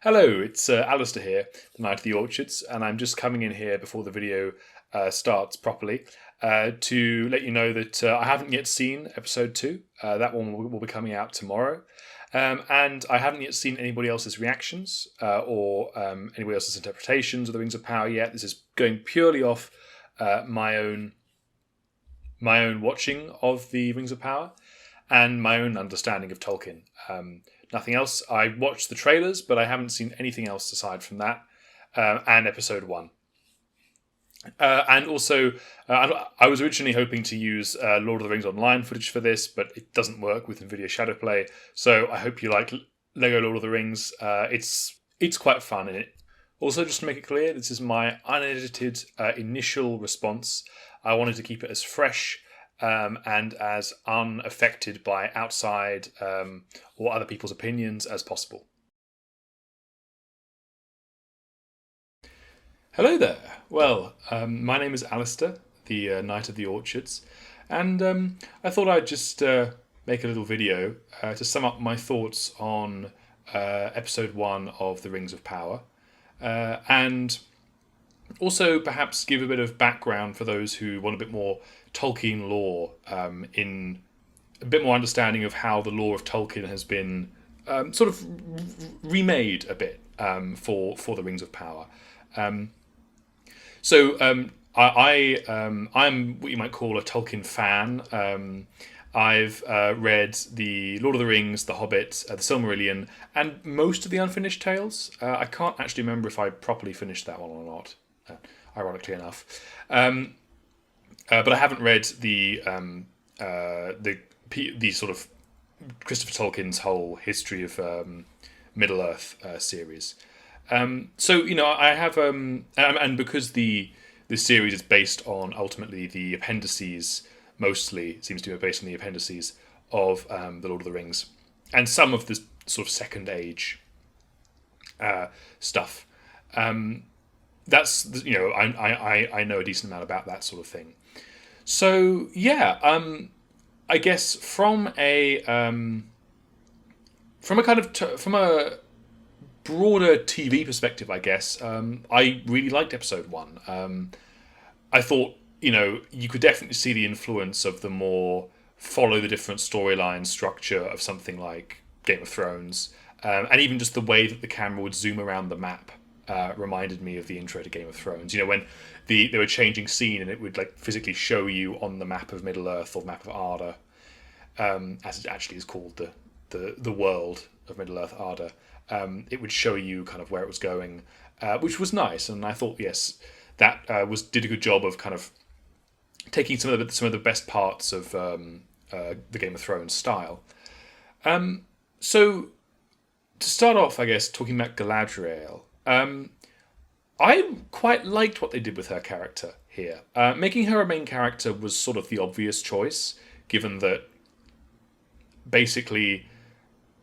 Hello, it's Alistair here, the Knight of the Orchards, and I'm just coming in here before the video starts properly to let you know that I haven't yet seen episode 2. That one will be coming out tomorrow. And I haven't yet seen anybody else's reactions or anybody else's interpretations of the Rings of Power yet. This is going purely off my own watching of the Rings of Power and my own understanding of Tolkien. Nothing else. I watched the trailers, but I haven't seen anything else aside from that and episode 1. And also, I was originally hoping to use Lord of the Rings Online footage for this, but it doesn't work with NVIDIA Shadowplay. So I hope you like Lego Lord of the Rings. It's quite fun in it. Also, just to make it clear, this is my unedited initial response. I wanted to keep it as fresh and as unaffected by outside or other people's opinions as possible. Hello there. Well, my name is Alistair, the Knight of the Orchards, and I thought I'd just make a little video to sum up my thoughts on episode 1 of The Rings of Power, and also perhaps give a bit of background for those who want a bit more Tolkien lore, in a bit more understanding of how the lore of Tolkien has been sort of remade a bit for the Rings of Power. I'm what you might call a Tolkien fan. I've read the Lord of the Rings, the Hobbit, the Silmarillion, and most of the Unfinished Tales. I can't actually remember if I properly finished that one or not, ironically enough. But I haven't read the sort of Christopher Tolkien's whole history of Middle Earth series. So I have and because the series is based on ultimately the appendices, mostly seems to be based on the appendices of the Lord of the Rings and some of the sort of Second Age stuff. That's I know a decent amount about that sort of thing. So yeah, I guess from a broader TV perspective, I guess I really liked episode 1. I thought you could definitely see the influence of the more follow the different storyline structure of something like Game of Thrones, and even just the way that the camera would zoom around the map. Reminded me of the intro to Game of Thrones. When they were changing scene and it would like physically show you on the map of Middle Earth or map of Arda, as it actually is called, the world of Middle Earth, Arda. It would show you kind of where it was going, which was nice. And I thought, yes, that did a good job of kind of taking some of the best parts of the Game of Thrones style. So to start off, I guess talking about Galadriel. I quite liked what they did with her character here. Making her a main character was sort of the obvious choice, given that basically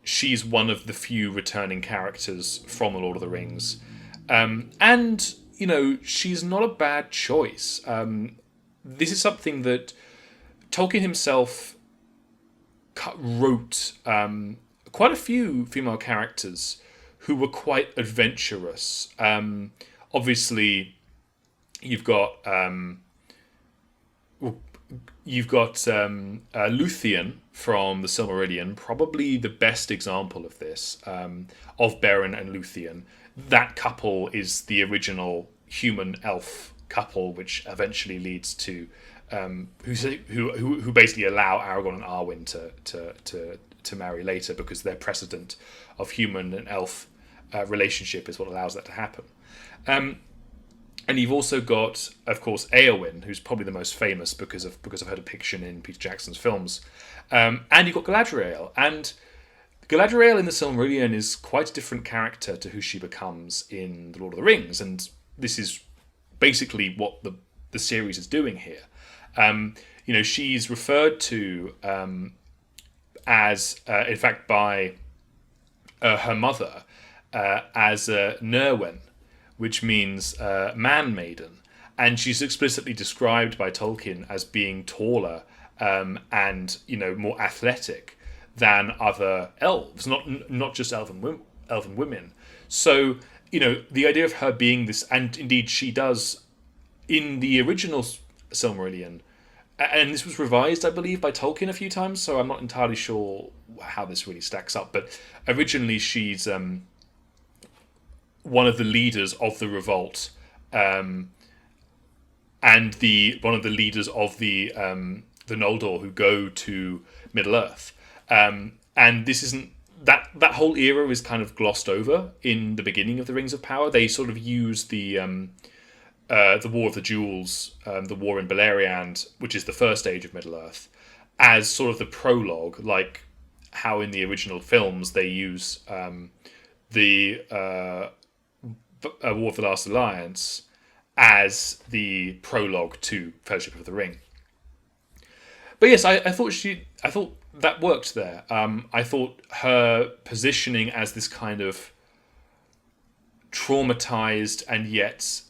she's one of the few returning characters from The Lord of the Rings. And, she's not a bad choice. This is something that Tolkien himself wrote quite a few female characters who were quite adventurous. Obviously, you've got Luthien from the Silmarillion, probably the best example of this, of Beren and Luthien. That couple is the original human-elf couple, which eventually leads to who basically allow Aragorn and Arwen to marry later, because their precedent of human and elf relationship is what allows that to happen. And you've also got, of course, Éowyn, who's probably the most famous because of her depiction in Peter Jackson's films. And you've got Galadriel. And Galadriel in the Silmarillion is quite a different character to who she becomes in The Lord of the Rings. And this is basically what the series is doing here. She's referred to as, in fact, by her mother as Nerwen, which means man maiden, and she's explicitly described by Tolkien as being taller and more athletic than other elves, not just elven elven women. So, the idea of her being this, and indeed she does in the original Silmarillion, and this was revised, I believe, by Tolkien a few times, so I'm not entirely sure how this really stacks up. But originally, she's one of the leaders of the revolt, and one of the leaders of the Noldor who go to Middle Earth. And this isn't that whole era is kind of glossed over in the beginning of the Rings of Power. They sort of use the War of the Jewels, the war in Beleriand, which is the first age of Middle Earth, as sort of the prologue, like how in the original films they use the War of the Last Alliance as the prologue to Fellowship of the Ring. But yes, I thought that worked there. I thought her positioning as this kind of traumatized and yet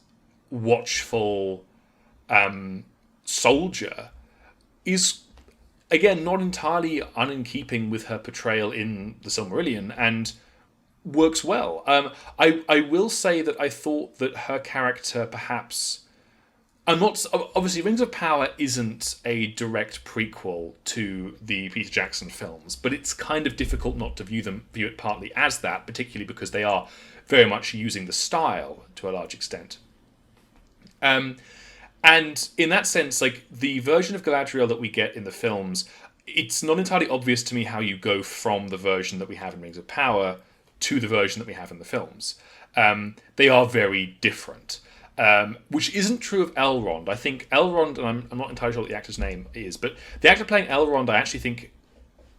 watchful soldier is, again, not entirely in keeping with her portrayal in the Silmarillion, and works well. I will say that I thought that her character perhaps... I'm not... Obviously, Rings of Power isn't a direct prequel to the Peter Jackson films, but it's kind of difficult not to view it partly as that, particularly because they are very much using the style to a large extent. And in that sense, like, the version of Galadriel that we get in the films, it's not entirely obvious to me how you go from the version that we have in Rings of Power to the version that we have in the films. They are very different, which isn't true of Elrond. I think Elrond, and I'm not entirely sure what the actor's name is, but the actor playing Elrond, I actually think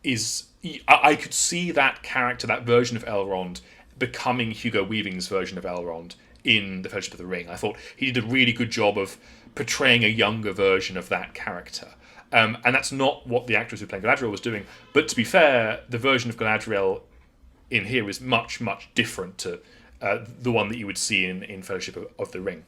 is... I could see that character, that version of Elrond, becoming Hugo Weaving's version of Elrond in The Fellowship of the Ring. I thought he did a really good job of portraying a younger version of that character. And that's not what the actress who played Galadriel was doing. But to be fair, the version of Galadriel in here is much, much different to the one that you would see in Fellowship of the Ring.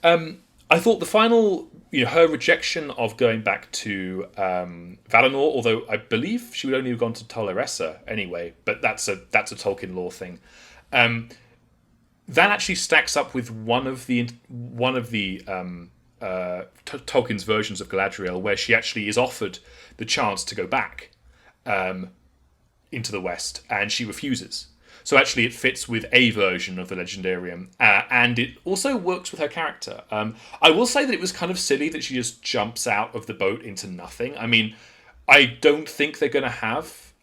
I thought the final, her rejection of going back to Valinor, although I believe she would only have gone to Tol Eressë anyway, but that's a Tolkien lore thing. That actually stacks up with one of the Tolkien's versions of Galadriel, where she actually is offered the chance to go back into the West, and she refuses. So actually it fits with a version of the Legendarium, and it also works with her character. I will say that it was kind of silly that she just jumps out of the boat into nothing. I mean, I don't think they're going to have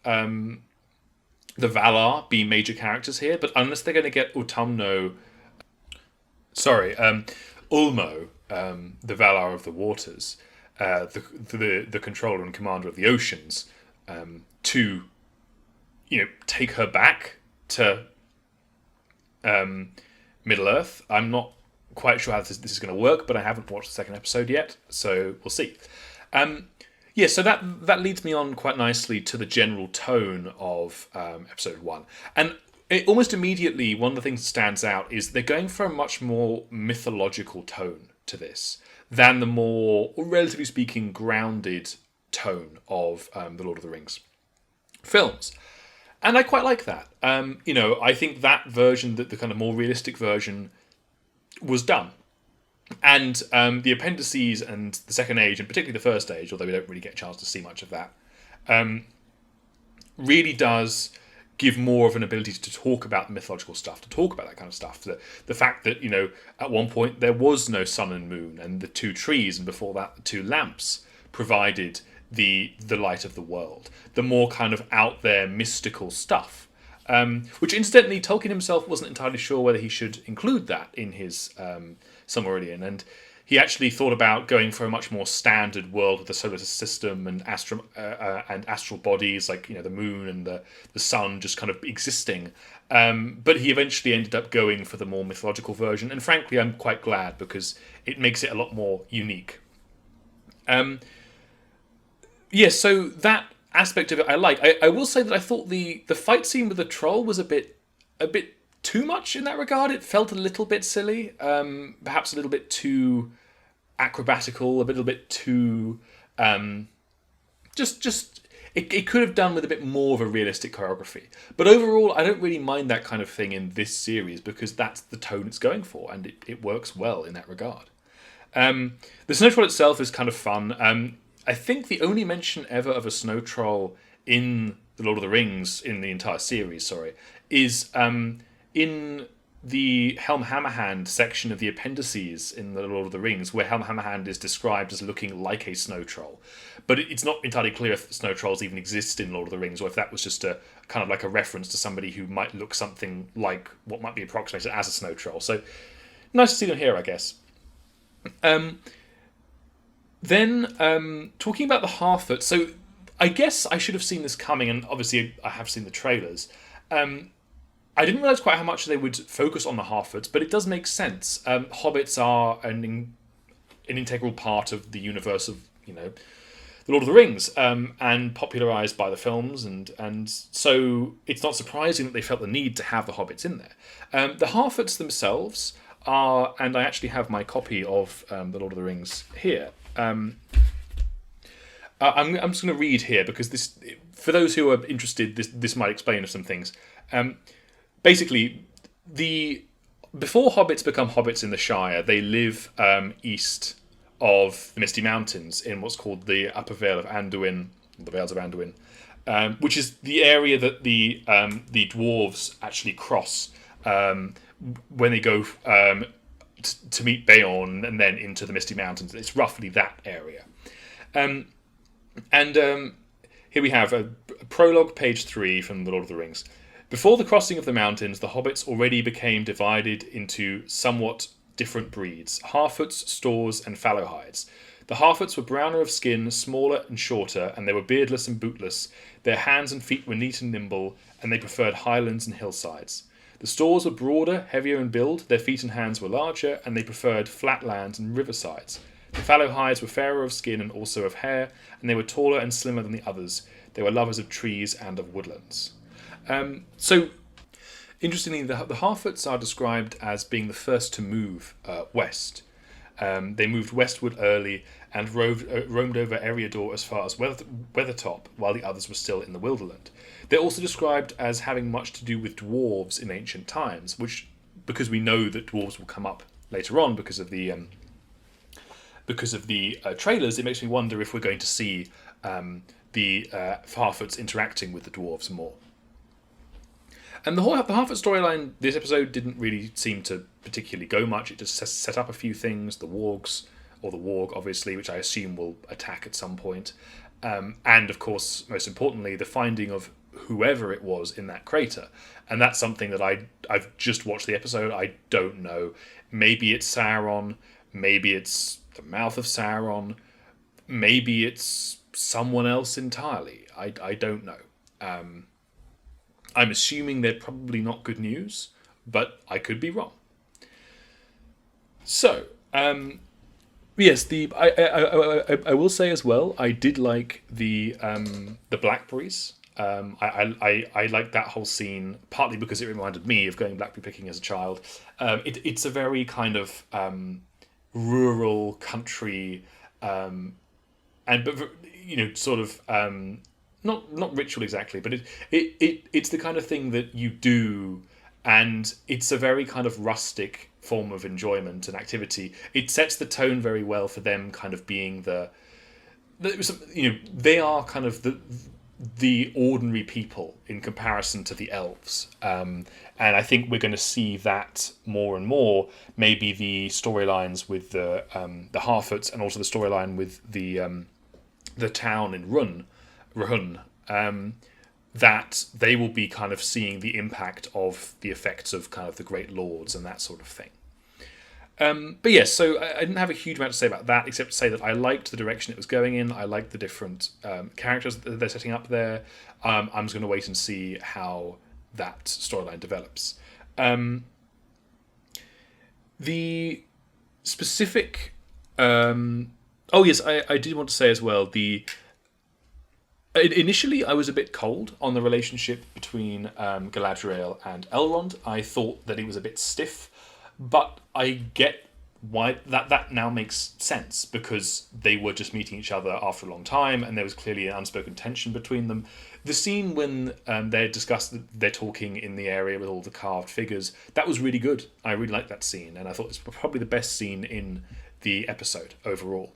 the Valar be major characters here, but unless they're going to get Ulmo, the Valar of the Waters, the controller and commander of the oceans, to take her back to Middle Earth. I'm not quite sure how this is going to work, but I haven't watched the second episode yet, so we'll see. So that leads me on quite nicely to the general tone of episode 1. And almost immediately, one of the things that stands out is they're going for a much more mythological tone to this than the more, relatively speaking, grounded tone of the Lord of the Rings films. And I quite like that. I think that version, the kind of more realistic version, was done. And the appendices and the Second Age, and particularly the First Age, although we don't really get a chance to see much of that, really does give more of an ability to talk about the mythological stuff, to talk about that kind of stuff. The fact that, at one point there was no sun and moon, and the two trees, and before that the two lamps provided the light of the world. The more kind of out there mystical stuff. Which incidentally, Tolkien himself wasn't entirely sure whether he should include that in his Silmarillion, and he actually thought about going for a much more standard world with the solar system and astral bodies, like the moon and the sun just kind of existing. But he eventually ended up going for the more mythological version, and frankly, I'm quite glad because it makes it a lot more unique. So that aspect of it I like. I will say that I thought the fight scene with the troll was a bit too much in that regard. It felt a little bit silly, perhaps a little bit too acrobatical, a little bit too it could have done with a bit more of a realistic choreography. But overall, I don't really mind that kind of thing in this series because that's the tone it's going for, and it works well in that regard. The snow troll itself is kind of fun. I think the only mention ever of a snow troll in the Lord of the Rings, in the entire series, is in the Helm Hammerhand section of the appendices in the Lord of the Rings, where Helm Hammerhand is described as looking like a snow troll. But it's not entirely clear if snow trolls even exist in Lord of the Rings, or if that was just a kind of like a reference to somebody who might look something like what might be approximated as a snow troll. So nice to see them here, I guess. Then talking about the Harfoot, so I guess I should have seen this coming, and obviously I have seen the trailers. I didn't realise quite how much they would focus on the Harfoots, but it does make sense. Hobbits are an integral part of the universe of, the Lord of the Rings, and popularised by the films, and so it's not surprising that they felt the need to have the Hobbits in there. The Harfoots themselves are, and I actually have my copy of the Lord of the Rings here. I'm just going to read here because this, for those who are interested, this might explain some things. Basically, before hobbits become hobbits in the Shire, they live east of the Misty Mountains in what's called the Upper Vale of Anduin, the Vales of Anduin, which is the area that the dwarves actually cross when they go to meet Beorn and then into the Misty Mountains. It's roughly that area. And here we have a prologue, page 3 from The Lord of the Rings. Before the crossing of the mountains, the hobbits already became divided into somewhat different breeds: Harfoots, Stores, and Fallowhides. The Harfoots were browner of skin, smaller and shorter, and they were beardless and bootless. Their hands and feet were neat and nimble, and they preferred highlands and hillsides. The Stores were broader, heavier in build, their feet and hands were larger, and they preferred flat lands and riversides. The Fallowhides were fairer of skin and also of hair, and they were taller and slimmer than the others. They were lovers of trees and of woodlands. So, interestingly, the Harfoots are described as being the first to move west. They moved westward early and roamed over Eriador as far as Weathertop, while the others were still in the Wilderland. They're also described as having much to do with dwarves in ancient times, which, because we know that dwarves will come up later on because of the trailers, it makes me wonder if we're going to see the Harfoots interacting with the dwarves more. And the Harfoot storyline this episode didn't really seem to particularly go much. It just set up a few things, the wargs, or the warg, obviously, which I assume will attack at some point. And, of course, most importantly, the finding of whoever it was in that crater. And that's something that I've just watched the episode. I don't know. Maybe it's Sauron. Maybe it's the mouth of Sauron. Maybe it's someone else entirely. I don't know. I'm assuming they're probably not good news, but I could be wrong. So, yes, I will say as well, I did like the blackberries. I liked that whole scene, partly because it reminded me of going blackberry picking as a child. It's a very kind of rural country, sort of. Not ritual exactly, but it's the kind of thing that you do, and it's a very kind of rustic form of enjoyment and activity. It sets the tone very well for them kind of being they are kind of the ordinary people in comparison to the elves. And I think we're going to see that more and more, maybe the storylines with the Harfoots and also the storyline with the town in Rahun, that they will be kind of seeing the impact of the effects of kind of the great lords and that sort of thing. But yes, so I didn't have a huge amount to say about that, except to say that I liked the direction it was going in. I liked the different characters that they're setting up there. I'm just going to wait and see how that storyline develops. The specific... oh yes, I did want to say as well, initially, I was a bit cold on the relationship between Galadriel and Elrond. I thought that it was a bit stiff, but I get why that now makes sense, because they were just meeting each other after a long time, and there was clearly an unspoken tension between them. The scene when they're talking in the area with all the carved figures, that was really good. I really liked that scene, and I thought it's probably the best scene in the episode overall.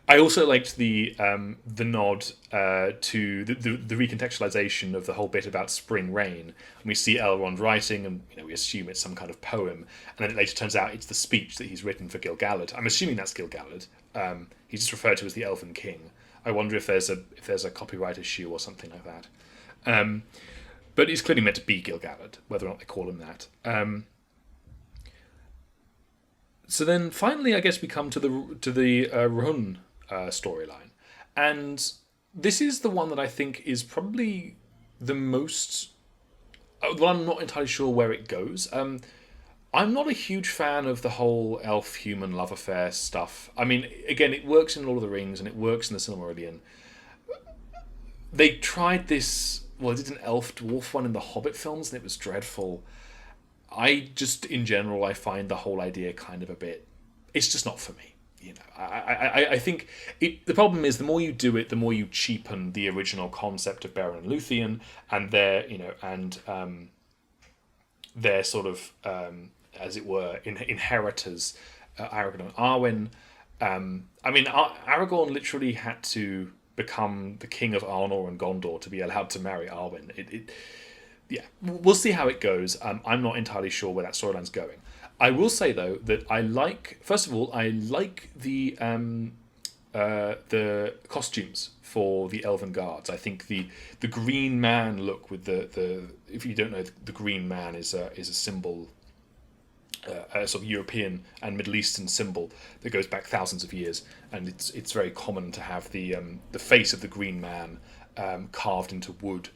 I also liked the nod to the recontextualization of the whole bit about spring rain. And we see Elrond writing, and we assume it's some kind of poem, and then it later turns out it's the speech that he's written for Gil-galad. I'm assuming that's Gil-galad. He's just referred to as the Elven King. I wonder if there's a copyright issue or something like that. But he's clearly meant to be Gil-galad, whether or not they call him that. So then finally, I guess we come to the Rhun storyline, and this is the one that I think is probably the most. Well, I'm not entirely sure where it goes. I'm not a huge fan of the whole elf-human love affair stuff. I mean, again, it works in Lord of the Rings and it works in the Silmarillion. They tried this. Well, they did an elf-dwarf one in the Hobbit films, and it was dreadful. I just, in general, I find the whole idea kind of a bit. It's just not for me. I think the problem is the more you do it, the more you cheapen the original concept of Beren and Luthien and their sort of as it were inheritors, Aragorn and Arwen. I mean, Aragorn literally had to become the king of Arnor and Gondor to be allowed to marry Arwen. Yeah, we'll see how it goes. I'm not entirely sure where that storyline's going. I will say though that I like the costumes for the Elven guards. I think the Green Man look with the if you don't know, the Green Man is a symbol, a sort of European and Middle Eastern symbol that goes back thousands of years, and it's very common to have the face of the Green Man carved into wood.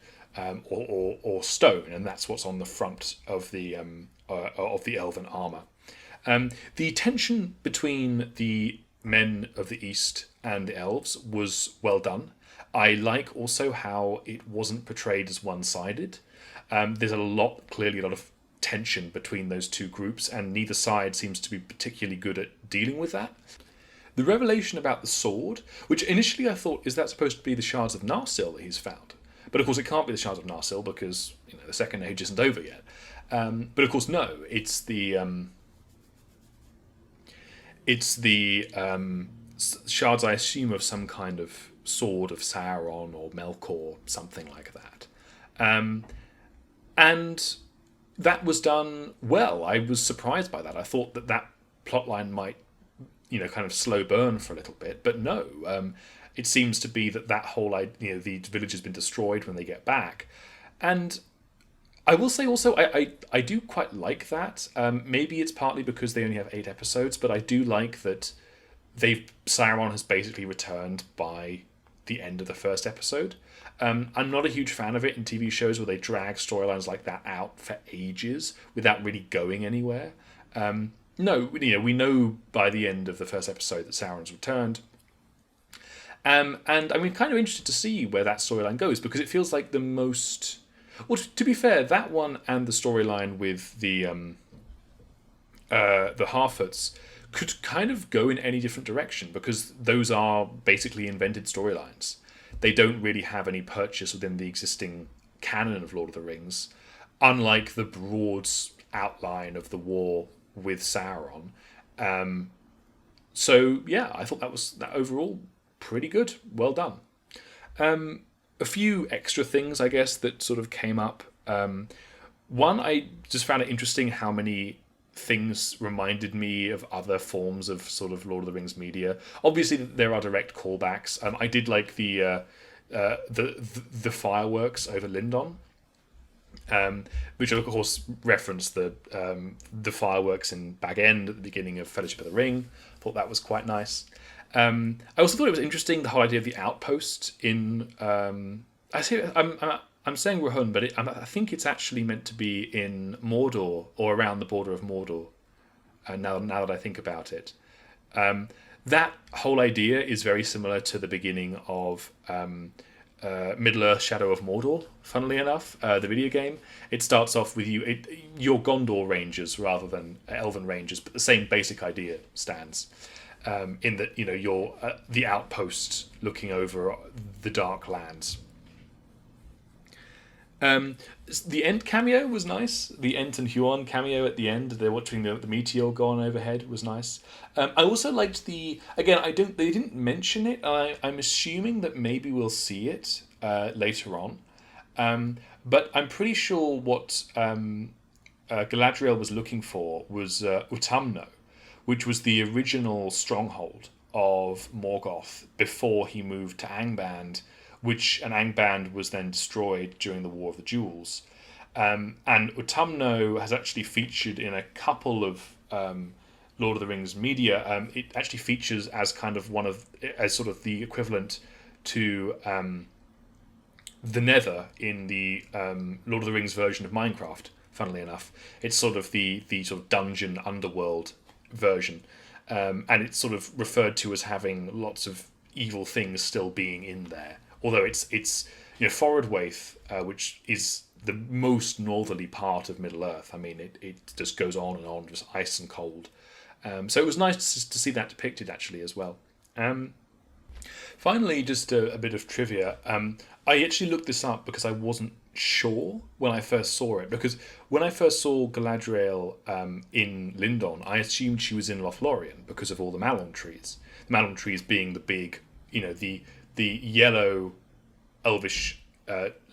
Or stone, and that's what's on the front of the elven armor. The tension between the men of the East and the elves was well done. I like also how it wasn't portrayed as one-sided. There's clearly a lot of tension between those two groups, and neither side seems to be particularly good at dealing with that. The revelation about the sword, which initially I thought, is that supposed to be the shards of Narsil that he's found? But of course, it can't be the Shards of Narsil because the Second Age isn't over yet. But of course, no, it's the shards, I assume, of some kind of sword of Sauron or Melkor, something like that. And that was done well. I was surprised by that. I thought that plotline might, kind of slow burn for a little bit, but no. It seems to be that whole idea, the village has been destroyed when they get back. And I will say also, I do quite like that. Maybe it's partly because they only have 8 episodes, but I do like that Sauron has basically returned by the end of the first episode. I'm not a huge fan of it in TV shows where they drag storylines like that out for ages without really going anywhere. No, we know by the end of the first episode that Sauron's returned. And I'm kind of interested to see where that storyline goes, because it feels like the most. Well, to be fair, that one and the storyline with the Harfoots could kind of go in any different direction, because those are basically invented storylines. They don't really have any purchase within the existing canon of Lord of the Rings, unlike the broad outline of the war with Sauron. So yeah, I thought that overall pretty good. Well done. A few extra things, I guess, that sort of came up. One, I just found it interesting how many things reminded me of other forms of sort of Lord of the Rings media. Obviously, there are direct callbacks. I did like the fireworks over Lindon, which of course referenced the fireworks in Bag End at the beginning of Fellowship of the Ring. I thought that was quite nice. I also thought it was interesting, the whole idea of the outpost in. I'm saying Rahun, but I think it's actually meant to be in Mordor or around the border of Mordor. Now that I think about it, that whole idea is very similar to the beginning of Middle-earth: Shadow of Mordor. Funnily enough, the video game, it starts off with you're Gondor Rangers rather than Elven Rangers, but the same basic idea stands. In that you're the outpost looking over the Dark Lands. Um, the end cameo was nice. The Ent and Huon cameo at the end. They're watching the meteor go on overhead was nice. I also liked the again. I don't. They didn't mention it. I'm assuming that maybe we'll see it later on. But I'm pretty sure what Galadriel was looking for was Utumno, which was the original stronghold of Morgoth before he moved to Angband, which an Angband was then destroyed during the War of the Jewels. And Utumno has actually featured in a couple of Lord of the Rings media. It actually features as kind of as sort of the equivalent to the Nether in the Lord of the Rings version of Minecraft. Funnily enough, it's sort of the sort of dungeon underworld version, and it's sort of referred to as having lots of evil things still being in there. Although it's Forodwaith, which is the most northerly part of Middle Earth. I mean, it just goes on, just ice and cold. So it was nice to see that depicted actually as well. Finally, just a bit of trivia. I actually looked this up because I wasn't sure when I first saw it. Because when I first saw Galadriel in Lindon, I assumed she was in Lothlorien because of all the Malon trees. The Malon trees being the big, the yellow, elvish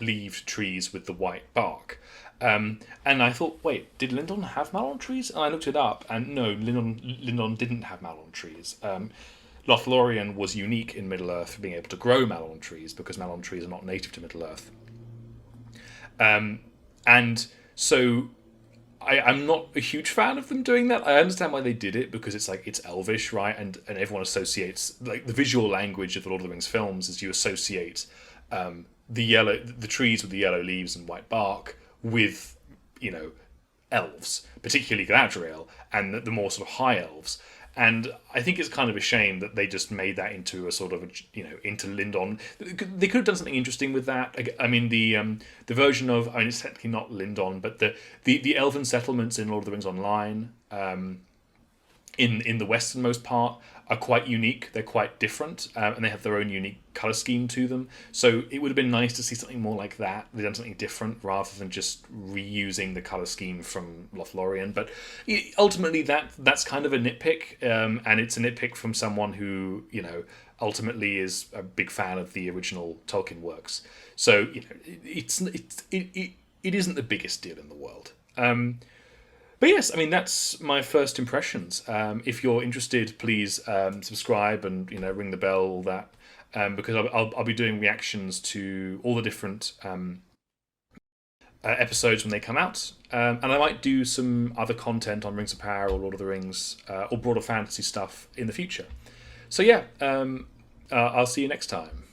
leaved trees with the white bark. And I thought, wait, did Lindon have Malon trees? And I looked it up, and no, Lindon didn't have Malon trees. Lothlorien was unique in Middle-earth for being able to grow Malon trees, because Malon trees are not native to Middle-earth. And so I'm not a huge fan of them doing that. I understand why they did it, because it's Elvish, right? And everyone associates, like, the visual language of the Lord of the Rings films is you associate the trees with the yellow leaves and white bark with, elves, particularly Galadriel, and the more sort of high elves. And I think it's kind of a shame that they just made that into a sort of into Lindon. They could have done something interesting with that. I mean, the version of, it's technically not Lindon, but the elven settlements in Lord of the Rings Online, in the westernmost part, are quite unique. They're quite different, and they have their own unique color scheme to them. So it would have been nice to see something more like that. They've done something different rather than just reusing the color scheme from Lothlorien. But ultimately, that's kind of a nitpick, and it's a nitpick from someone who ultimately is a big fan of the original Tolkien works. So it isn't the biggest deal in the world. But yes, I mean, that's my first impressions. If you're interested, please subscribe and ring the bell, all that, because I'll be doing reactions to all the different episodes when they come out, and I might do some other content on Rings of Power or Lord of the Rings or broader fantasy stuff in the future. So yeah, I'll see you next time.